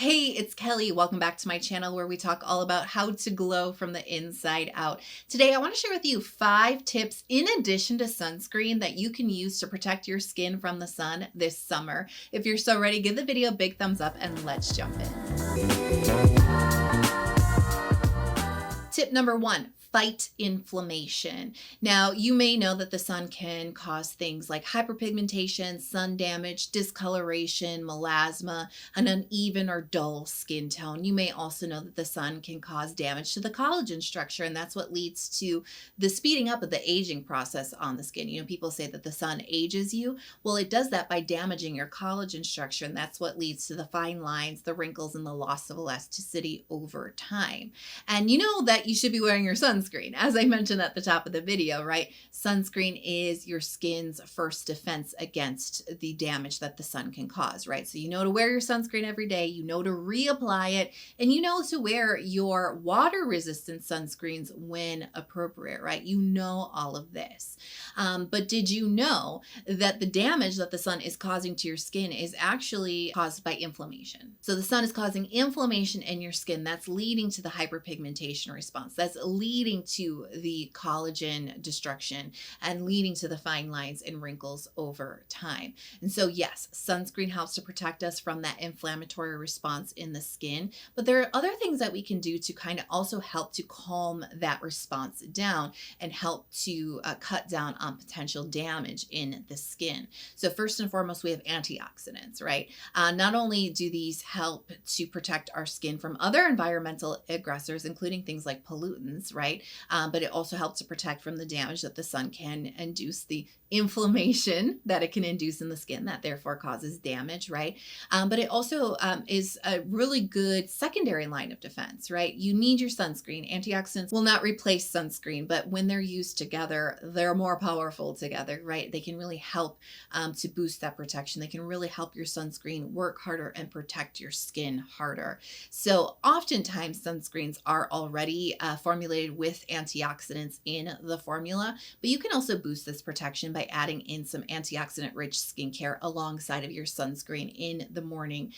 Hey, it's Kelly. Welcome back to my channel where we talk all about how to glow from the inside out. Today, I want to share with you 5 tips in addition to sunscreen that you can use to protect your skin from the sun this summer. If you're so ready, give the video a big thumbs up and let's jump in. Tip number 1, fight inflammation. Now, you may know that the sun can cause things like hyperpigmentation, sun damage, discoloration, melasma, an uneven or dull skin tone. You may also know that the sun can cause damage to the collagen structure, and that's what leads to the speeding up of the aging process on the skin. You know, people say that the sun ages you. Well, it does that by damaging your collagen structure, and that's what leads to the fine lines, the wrinkles, and the loss of elasticity over time. And you know that you should be wearing your sunscreen. As I mentioned at the top of the video, right? Sunscreen is your skin's first defense against the damage that the sun can cause, right? So you know to wear your sunscreen every day, you know to reapply it, and you know to wear your water-resistant sunscreens when appropriate, right? You know all of this. But did you know that the damage that the sun is causing to your skin is actually caused by inflammation? So the sun is causing inflammation in your skin. That's leading to the hyperpigmentation response. That's leading to the collagen destruction and leading to the fine lines and wrinkles over time. And so yes, sunscreen helps to protect us from that inflammatory response in the skin, but there are other things that we can do to kind of also help to calm that response down and help to cut down on potential damage in the skin. So first and foremost, we have antioxidants, right? Not only do these help to protect our skin from other environmental aggressors, including things like pollutants, right? But it also helps to protect from the damage that the sun can induce, the inflammation that it can induce in the skin that therefore causes damage, right? But it also is a really good secondary line of defense, right? You need your sunscreen. Antioxidants will not replace sunscreen, but when they're used together, they're more powerful together, right? They can really help to boost that protection. They can really help your sunscreen work harder and protect your skin harder. So oftentimes sunscreens are already formulated with antioxidants in the formula, but you can also boost this protection by adding in some antioxidant-rich skincare alongside of your sunscreen in the morning.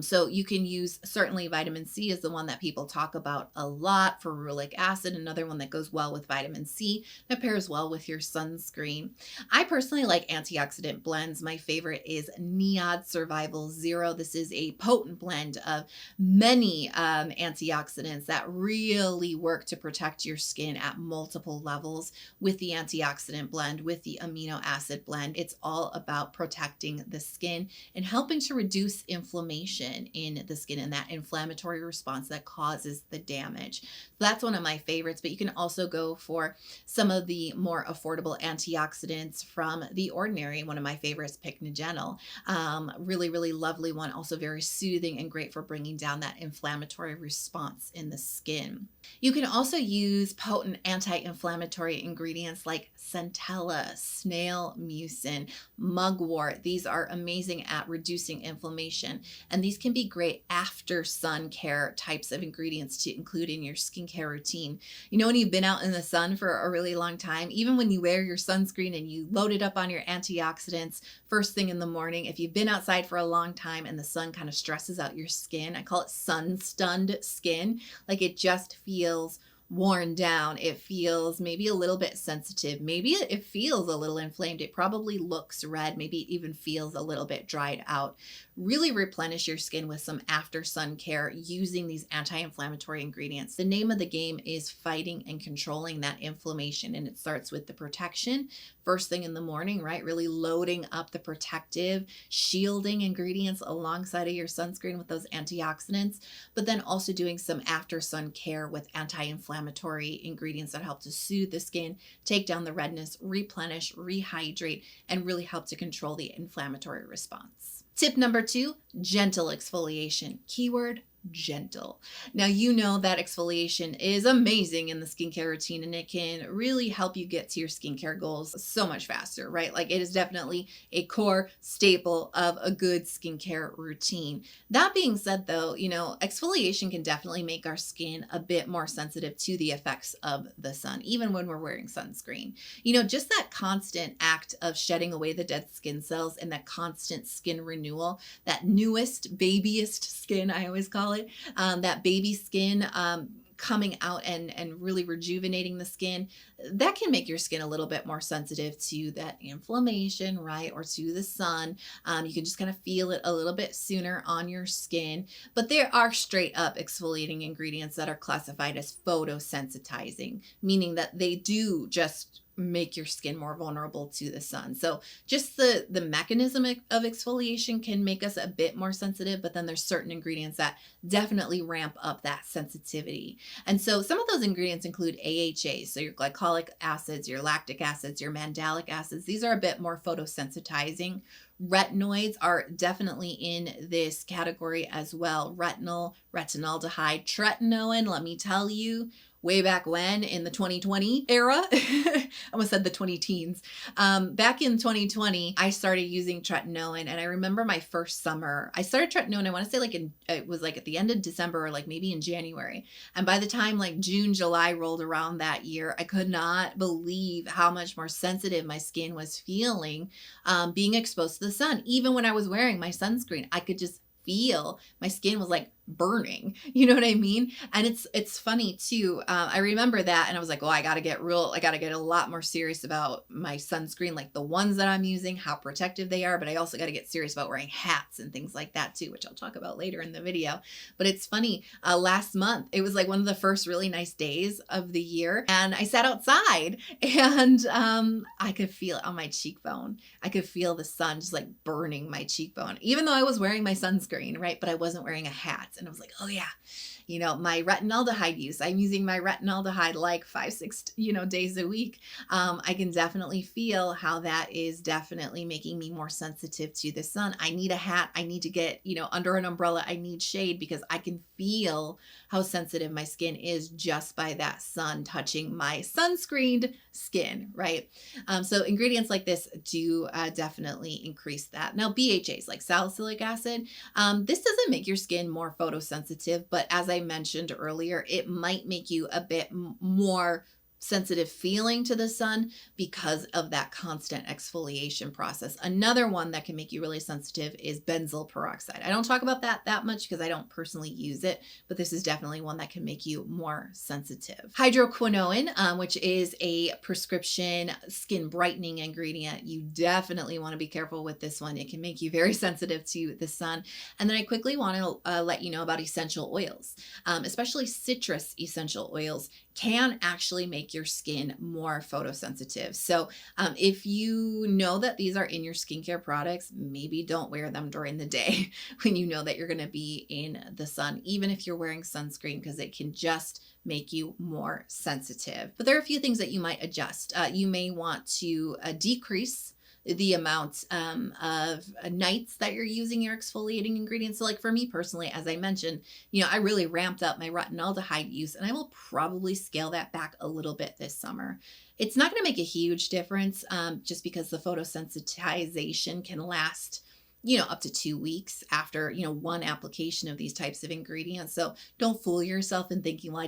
So you can use, certainly vitamin C is the one that people talk about a lot, ferulic acid, another one that goes well with vitamin C that pairs well with your sunscreen. I personally like antioxidant blends. My favorite is NIOD Survival Zero. This is a potent blend of many antioxidants that really work to protect your skin at multiple levels with the antioxidant blend, with the amino acid blend. It's all about protecting the skin and helping to reduce inflammation in the skin and that inflammatory response that causes the damage. So that's one of my favorites, but you can also go for some of the more affordable antioxidants from The Ordinary. One of my favorites, Pycnogenol. Really, really lovely one. Also very soothing and great for bringing down that inflammatory response in the skin. You can also use potent anti-inflammatory ingredients like centella, snail mucin, mugwort. These are amazing at reducing inflammation, and these can be great after sun care types of ingredients to include in your skincare routine. You know, when you've been out in the sun for a really long time, even when you wear your sunscreen and you load it up on your antioxidants first thing in the morning, if you've been outside for a long time and the sun kind of stresses out your skin, I call it sun-stunned skin, like it just feels worn down. It feels maybe a little bit sensitive. Maybe it feels a little inflamed. It probably looks red. Maybe it even feels a little bit dried out. Really replenish your skin with some after sun care using these anti-inflammatory ingredients. The name of the game is fighting and controlling that inflammation, and it starts with the protection first thing in the morning, right? Really loading up the protective, shielding ingredients alongside of your sunscreen with those antioxidants, but then also doing some after sun care with anti-inflammatory ingredients that help to soothe the skin, take down the redness, replenish, rehydrate, and really help to control the inflammatory response. Tip number 2, gentle exfoliation. Keyword, gentle. Now, you know that exfoliation is amazing in the skincare routine, and it can really help you get to your skincare goals so much faster, right? Like, it is definitely a core staple of a good skincare routine. That being said, though, exfoliation can definitely make our skin a bit more sensitive to the effects of the sun, even when we're wearing sunscreen. Just that constant act of shedding away the dead skin cells and that constant skin renewal, that newest, babyest skin, I always call it, that baby skin coming out and really rejuvenating the skin, that can make your skin a little bit more sensitive to that inflammation, right? Or to the sun. You can just kind of feel it a little bit sooner on your skin. But there are straight up exfoliating ingredients that are classified as photosensitizing, meaning that they do just make your skin more vulnerable to the sun. So just the mechanism of exfoliation can make us a bit more sensitive, but then there's certain ingredients that definitely ramp up that sensitivity. And so some of those ingredients include AHAs, so your glycolic acids, your lactic acids, your mandelic acids. These are a bit more photosensitizing. Retinoids are definitely in this category as well. Retinol, retinaldehyde, tretinoin, let me tell you, way back when in the 2020 era, I almost said the 20 teens. Back in 2020, I started using tretinoin, and I remember my first summer, I started tretinoin, I want to say it was at the end of December or maybe in January. And by the time June, July rolled around that year, I could not believe how much more sensitive my skin was feeling being exposed to the sun. Even when I was wearing my sunscreen, I could just feel my skin was burning, you know what I mean? And it's funny too. I remember that, and I was like, oh, I gotta get a lot more serious about my sunscreen, like the ones that I'm using, how protective they are. But I also got to get serious about wearing hats and things like that too, which I'll talk about later in the video. But it's funny, last month, it was one of the first really nice days of the year, and I sat outside, and I could feel it on my cheekbone. I could feel the sun just burning my cheekbone, even though I was wearing my sunscreen, right? But I wasn't wearing a hat. And I was like, oh yeah, my retinaldehyde use, I'm using my retinaldehyde 5-6, days a week. I can definitely feel how that is definitely making me more sensitive to the sun. I need a hat. I need to get, under an umbrella. I need shade because I can feel how sensitive my skin is just by that sun touching my sunscreened skin, right? So ingredients like this do definitely increase that. Now, BHAs like salicylic acid, this doesn't make your skin more photosensitive, but as I mentioned earlier, it might make you a bit more sensitive feeling to the sun because of that constant exfoliation process. Another one that can make you really sensitive is benzoyl peroxide. I don't talk about that much because I don't personally use it, but this is definitely one that can make you more sensitive. Hydroquinone, which is a prescription skin brightening ingredient. You definitely want to be careful with this one. It can make you very sensitive to the sun. And then I quickly want to let you know about essential oils, especially citrus essential oils can actually make your skin more photosensitive. So if you know that these are in your skincare products, maybe don't wear them during the day when you know that you're going to be in the sun, even if you're wearing sunscreen, because it can just make you more sensitive. But there are a few things that you might adjust. You may want to decrease the amount of nights that you're using your exfoliating ingredients. So for me personally, as I mentioned, I really ramped up my retinaldehyde use, and I will probably scale that back a little bit this summer. It's not going to make a huge difference just because the photosensitization can last up to 2 weeks after, one application of these types of ingredients. So don't fool yourself in thinking, well, I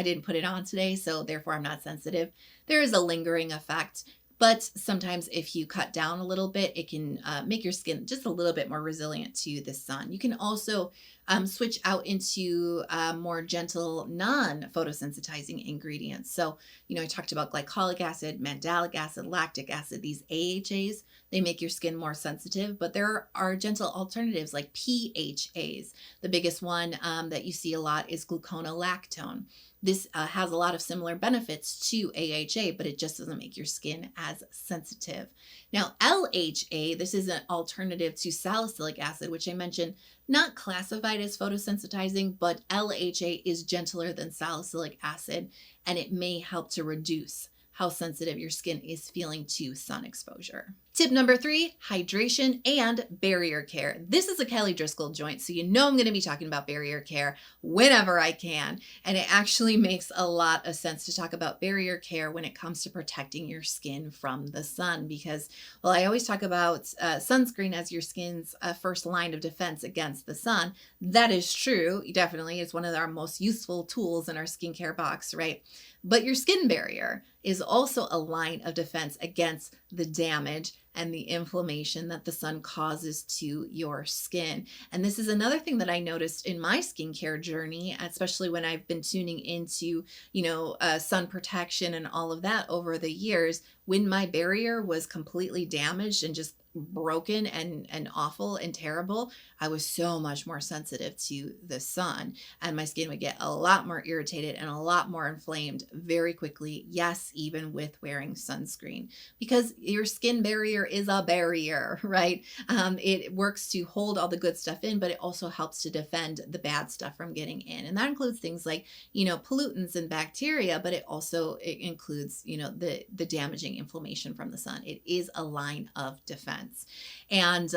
didn't put it on today, so therefore I'm not sensitive. There is a lingering effect. But sometimes if you cut down a little bit, it can make your skin just a little bit more resilient to the sun. You can also switch out into more gentle, non-photosensitizing ingredients. So, I talked about glycolic acid, mandelic acid, lactic acid, these AHAs. They make your skin more sensitive, but there are gentle alternatives like PHAs. The biggest one that you see a lot is gluconolactone. This has a lot of similar benefits to AHA, but it just doesn't make your skin as sensitive. Now, LHA, this is an alternative to salicylic acid, which I mentioned, not classified as photosensitizing, but LHA is gentler than salicylic acid, and it may help to reduce how sensitive your skin is feeling to sun exposure. Tip number 3, hydration and barrier care. This is a Kelly Driscoll joint, so you know I'm going to be talking about barrier care whenever I can. And it actually makes a lot of sense to talk about barrier care when it comes to protecting your skin from the sun because, well, I always talk about sunscreen as your skin's first line of defense against the sun. That is true. Definitely. It's one of our most useful tools in our skincare box, right? But your skin barrier is also a line of defense against the damage and the inflammation that the sun causes to your skin. And this is another thing that I noticed in my skincare journey, especially when I've been tuning into, sun protection and all of that over the years. When my barrier was completely damaged and just broken and awful and terrible, I was so much more sensitive to the sun and my skin would get a lot more irritated and a lot more inflamed very quickly. Yes, even with wearing sunscreen, because your skin barrier is a barrier, right? It works to hold all the good stuff in, but it also helps to defend the bad stuff from getting in. And that includes things like, pollutants and bacteria, but it includes, the damaging inflammation from the sun. It is a line of defense. And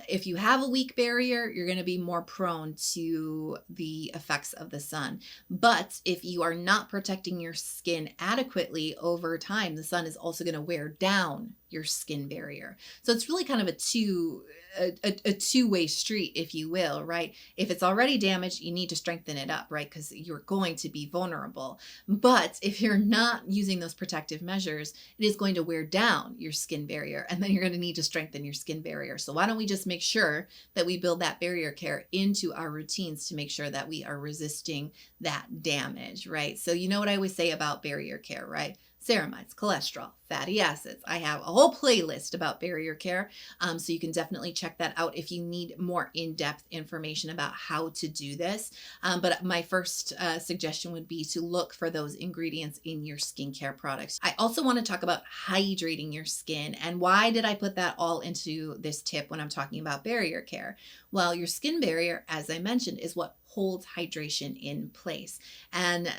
if you have a weak barrier, you're going to be more prone to the effects of the sun. But if you are not protecting your skin adequately over time, the sun is also going to wear down your skin barrier. So it's really kind of a two-way street, if you will, right? If it's already damaged, you need to strengthen it up, right? Because you're going to be vulnerable. But if you're not using those protective measures, it is going to wear down your skin barrier, and then you're going to need to strengthen your skin barrier. So why don't we just make sure that we build that barrier care into our routines to make sure that we are resisting that damage, right? So you know what I always say about barrier care, right? Ceramides, cholesterol, fatty acids. I have a whole playlist about barrier care, so you can definitely check that out if you need more in-depth information about how to do this. But my first suggestion would be to look for those ingredients in your skincare products. I also want to talk about hydrating your skin. And why did I put that all into this tip when I'm talking about barrier care? Well, your skin barrier, as I mentioned, is what holds hydration in place. And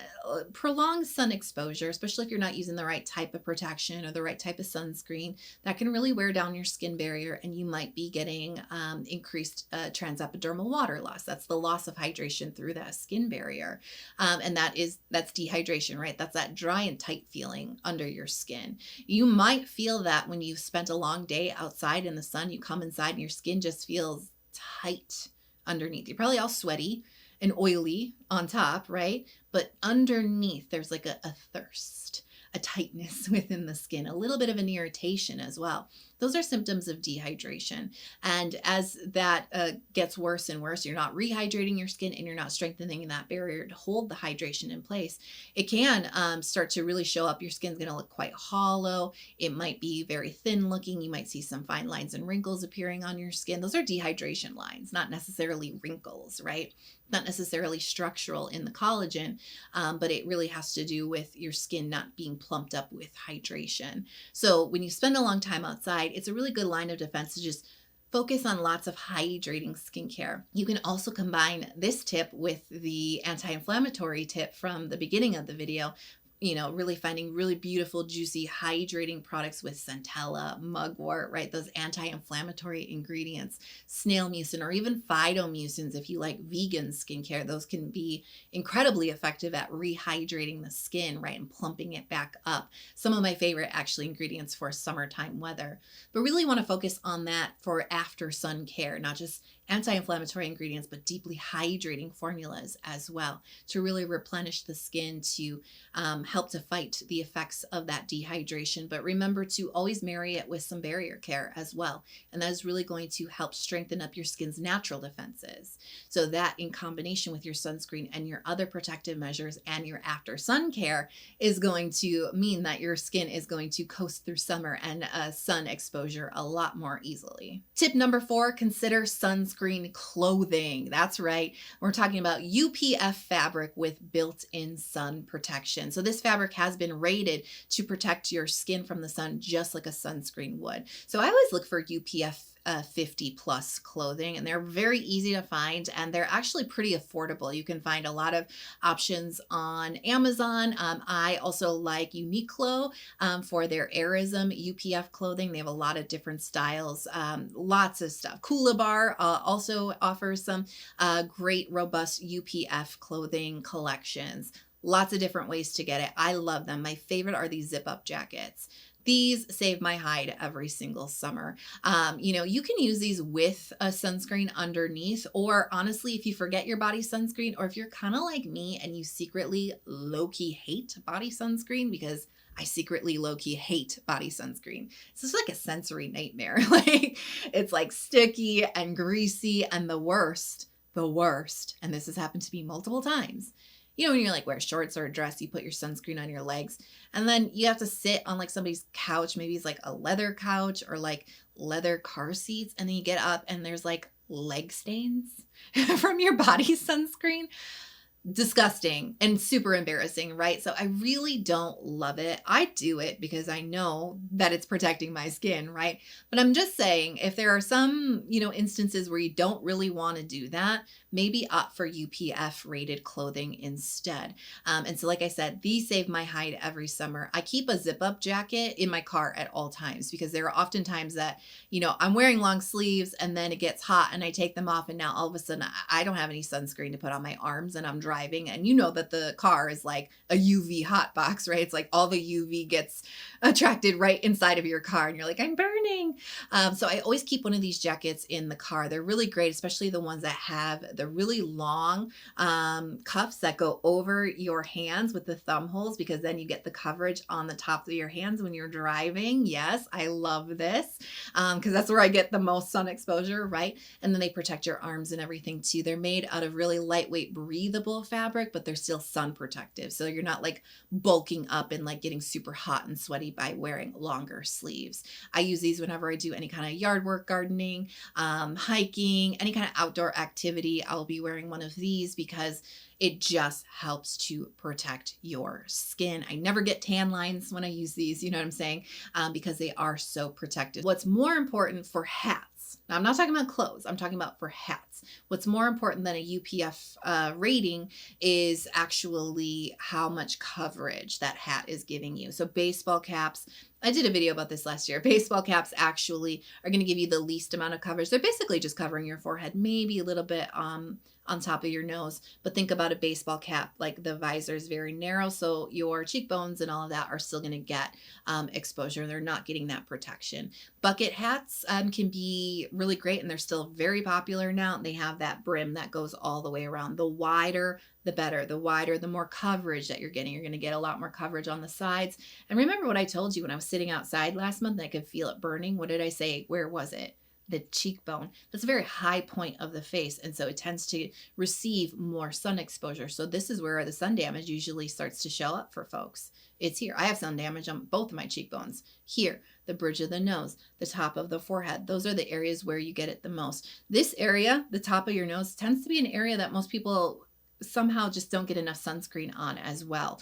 prolonged sun exposure, especially if you're not using the right type of protection or the right type of sunscreen, that can really wear down your skin barrier, and you might be getting increased transepidermal water loss. That's the loss of hydration through that skin barrier. And that's dehydration, right? That's that dry and tight feeling under your skin. You might feel that when you've spent a long day outside in the sun, you come inside and your skin just feels tight underneath. You're probably all sweaty and oily on top, right? But underneath, there's like a thirst, a tightness within the skin, a little bit of an irritation as well. Those are symptoms of dehydration. And as that gets worse and worse, you're not rehydrating your skin and you're not strengthening that barrier to hold the hydration in place. It can start to really show up. Your skin's going to look quite hollow. It might be very thin looking. You might see some fine lines and wrinkles appearing on your skin. Those are dehydration lines, not necessarily wrinkles, right? Not necessarily structural in the collagen, but it really has to do with your skin not being plumped up with hydration. So when you spend a long time outside, it's a really good line of defense to just focus on lots of hydrating skincare. You can also combine this tip with the anti-inflammatory tip from the beginning of the video. Really finding really beautiful, juicy, hydrating products with centella, mugwort, right? Those anti-inflammatory ingredients, snail mucin, or even phytomucins. If you like vegan skincare, those can be incredibly effective at rehydrating the skin, right? And plumping it back up. Some of my favorite actually ingredients for summertime weather, but really want to focus on that for after sun care, not just anti-inflammatory ingredients, but deeply hydrating formulas as well to really replenish the skin, to help to fight the effects of that dehydration. But remember to always marry it with some barrier care as well. And that is really going to help strengthen up your skin's natural defenses. So that in combination with your sunscreen and your other protective measures and your after sun care is going to mean that your skin is going to coast through summer and sun exposure a lot more easily. Tip number 4, consider sunscreen clothing. That's right. We're talking about UPF fabric with built-in sun protection. So this fabric has been rated to protect your skin from the sun just like a sunscreen would. So I always look for UPF 50 plus clothing, and they're very easy to find, and they're actually pretty affordable. You can find a lot of options on Amazon. I also like Uniqlo for their Airism UPF clothing. They have a lot of different styles, lots of stuff. Bar also offers some great robust UPF clothing collections. Lots of different ways to get it. I love them. My favorite are these zip up jackets. These save my hide every single summer. You can use these with a sunscreen underneath, or honestly, if you forget your body sunscreen, or if you're kind of like me and you secretly low-key hate body sunscreen, because I secretly low-key hate body sunscreen. It's just like a sensory nightmare. Like, it's like sticky and greasy, and the worst, and this has happened to me multiple times. When you're like wear shorts or a dress, you put your sunscreen on your legs, and then you have to sit on like somebody's couch. Maybe it's like a leather couch or like leather car seats. And then you get up and there's like leg stains from your body sunscreen. Disgusting and super embarrassing, right? So I really don't love it. I do it because I know that it's protecting my skin, right? But I'm just saying, if there are some, instances where you don't really want to do that, maybe opt for UPF rated clothing instead. And so, like I said, these save my hide every summer. I keep a zip up jacket in my car at all times, because there are often times that, I'm wearing long sleeves and then it gets hot and I take them off, and now all of a sudden I don't have any sunscreen to put on my arms, and I'm driving, and that the car is like a UV hot box, right? It's like all the UV gets attracted right inside of your car, and you're like, I'm burning. So I always keep one of these jackets in the car. They're really great, especially the ones that have the really long cuffs that go over your hands with the thumb holes, because then you get the coverage on the top of your hands when you're driving. Yes, I love this because that's where I get the most sun exposure, right? And then they protect your arms and everything too. They're made out of really lightweight, breathable fabric, but they're still sun protective. So you're not like bulking up and like getting super hot and sweaty by wearing longer sleeves. I use these whenever I do any kind of yard work, gardening, hiking, any kind of outdoor activity. I'll be wearing one of these because it just helps to protect your skin. I never get tan lines when I use these, you know what I'm saying? Because they are so protective. What's more important for hats, now I'm not talking about clothes, I'm talking about for hats. What's more important than a UPF rating is actually how much coverage that hat is giving you. So baseball caps, I did a video about this last year. Baseball caps actually are going to give you the least amount of coverage. They're basically just covering your forehead, maybe a little bit on top of your nose. But think about a baseball cap, like the visor is very narrow, so your cheekbones and all of that are still going to get exposure. They're not getting that protection. Bucket hats can be really great, and they're still very popular now. They have that brim that goes all the way around. The wider, the better. The wider, the more coverage that you're getting. You're going to get a lot more coverage on the sides. And remember what I told you when I was sitting outside last month and I could feel it burning? What did I say? Where was it? The cheekbone. That's a very high point of the face, and so it tends to receive more sun exposure. So this is where the sun damage usually starts to show up for folks. It's here. I have sun damage on both of my cheekbones. Here, the bridge of the nose, the top of the forehead. Those are the areas where you get it the most. This area, the top of your nose, tends to be an area that most people somehow just don't get enough sunscreen on as well.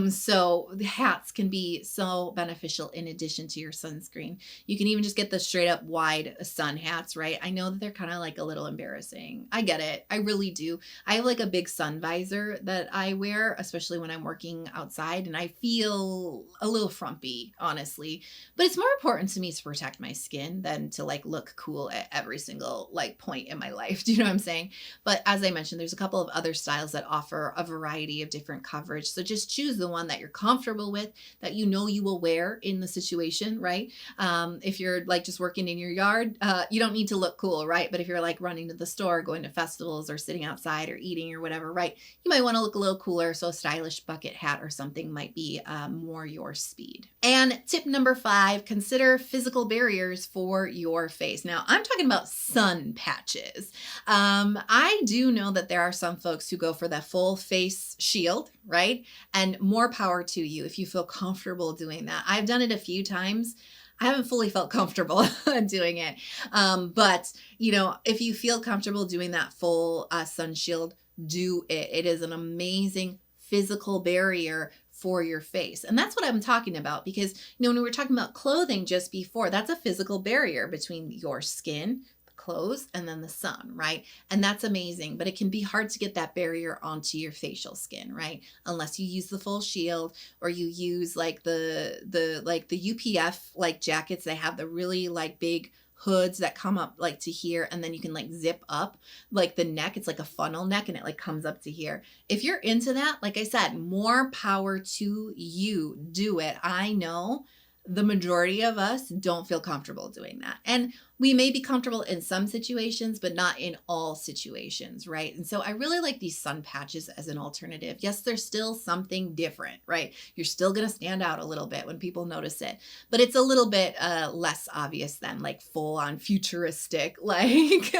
So the hats can be so beneficial in addition to your sunscreen. You can even just get the straight up wide sun hats, right? I know that they're kind of like a little embarrassing. I get it. I really do. I have like a big sun visor that I wear, especially when I'm working outside, and I feel a little frumpy, honestly. But it's more important to me to protect my skin than to like look cool at every single like point in my life. Do you know what I'm saying? But as I mentioned, there's a couple of other styles that offer a variety of different coverage. So just choose the one that you're comfortable with, that you know you will wear in the situation, right? If you're like just working in your yard, you don't need to look cool, right? But if you're like running to the store, going to festivals, or sitting outside or eating or whatever, right? You might want to look a little cooler. So a stylish bucket hat or something might be more your speed. And tip number 5, consider physical barriers for your face. Now I'm talking about sun patches. I do know that there are some folks who go for the full face shield, right? And more power to you if you feel comfortable doing that. I've done it a few times. I haven't fully felt comfortable doing it. But if you feel comfortable doing that full sun shield, do it. It is an amazing physical barrier for your face. And that's what I'm talking about, because, when we were talking about clothing just before, that's a physical barrier between your skin, the clothes, and then the sun, right? And that's amazing, but it can be hard to get that barrier onto your facial skin, right? Unless you use the full shield, or you use like the UPF like jackets. They have the really like big hoods that come up like to here, and then you can like zip up like the neck. It's like a funnel neck, and it like comes up to here. If you're into that, like I said, more power to you. Do it. I know the majority of us don't feel comfortable doing that. And we may be comfortable in some situations, but not in all situations, right? And so I really like these sun patches as an alternative. Yes, there's still something different, right? You're still going to stand out a little bit when people notice it, but it's a little bit less obvious than like full on futuristic, like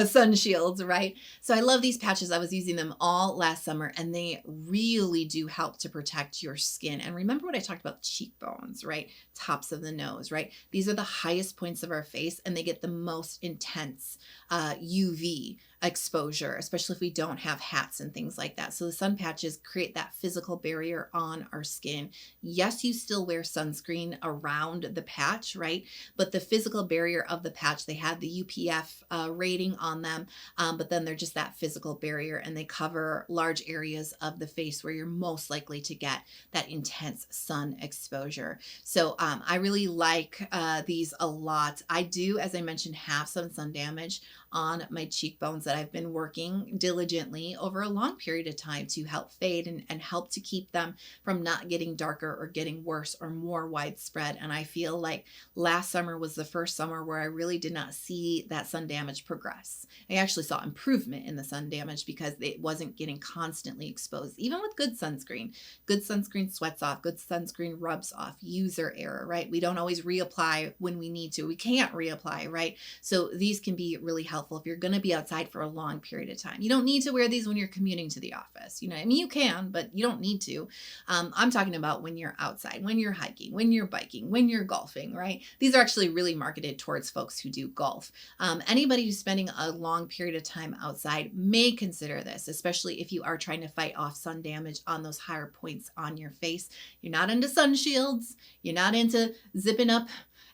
sun shields, right? So I love these patches. I was using them all last summer, and they really do help to protect your skin. And remember what I talked about, cheekbones, right? Tops of the nose, right? These are the highest points of our face, and they get the most intense UV exposure, especially if we don't have hats and things like that. So the sun patches create that physical barrier on our skin. Yes, you still wear sunscreen around the patch, right? But the physical barrier of the patch, they have the UPF rating on them, but then they're just that physical barrier, and they cover large areas of the face where you're most likely to get that intense sun exposure. So I really like these a lot. I do, as I mentioned, have some sun damage on my cheekbones that I've been working diligently over a long period of time to help fade and help to keep them from not getting darker or getting worse or more widespread. And I feel like last summer was the first summer where I really did not see that sun damage progress. I actually saw improvement in the sun damage because it wasn't getting constantly exposed, even with good sunscreen. Good sunscreen sweats off, good sunscreen rubs off. User error, right? We don't always reapply when we need to. We can't reapply, right? So these can be really helpful if you're going to be outside for a long period of time. You don't need to wear these when you're commuting to the office. I mean, you can, but you don't need to. I'm talking about when you're outside, when you're hiking, when you're biking, when you're golfing, right? These are actually really marketed towards folks who do golf. Anybody who's spending a long period of time outside may consider this, especially if you are trying to fight off sun damage on those higher points on your face. You're not into sun shields. You're not into zipping up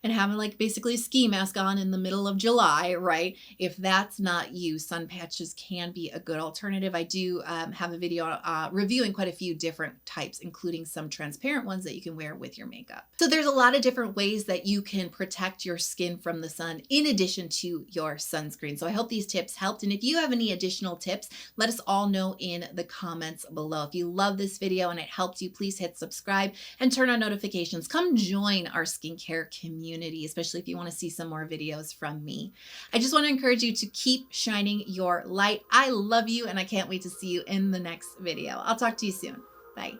and having like basically a ski mask on in the middle of July, right? If that's not you, sun patches can be a good alternative. I do have a video reviewing quite a few different types, including some transparent ones that you can wear with your makeup. So there's a lot of different ways that you can protect your skin from the sun in addition to your sunscreen. So I hope these tips helped. And if you have any additional tips, let us all know in the comments below. If you love this video and it helped you, please hit subscribe and turn on notifications. Come join our skincare community, especially if you want to see some more videos from me. I just want to encourage you to keep shining your light. I love you, and I can't wait to see you in the next video. I'll talk to you soon. Bye.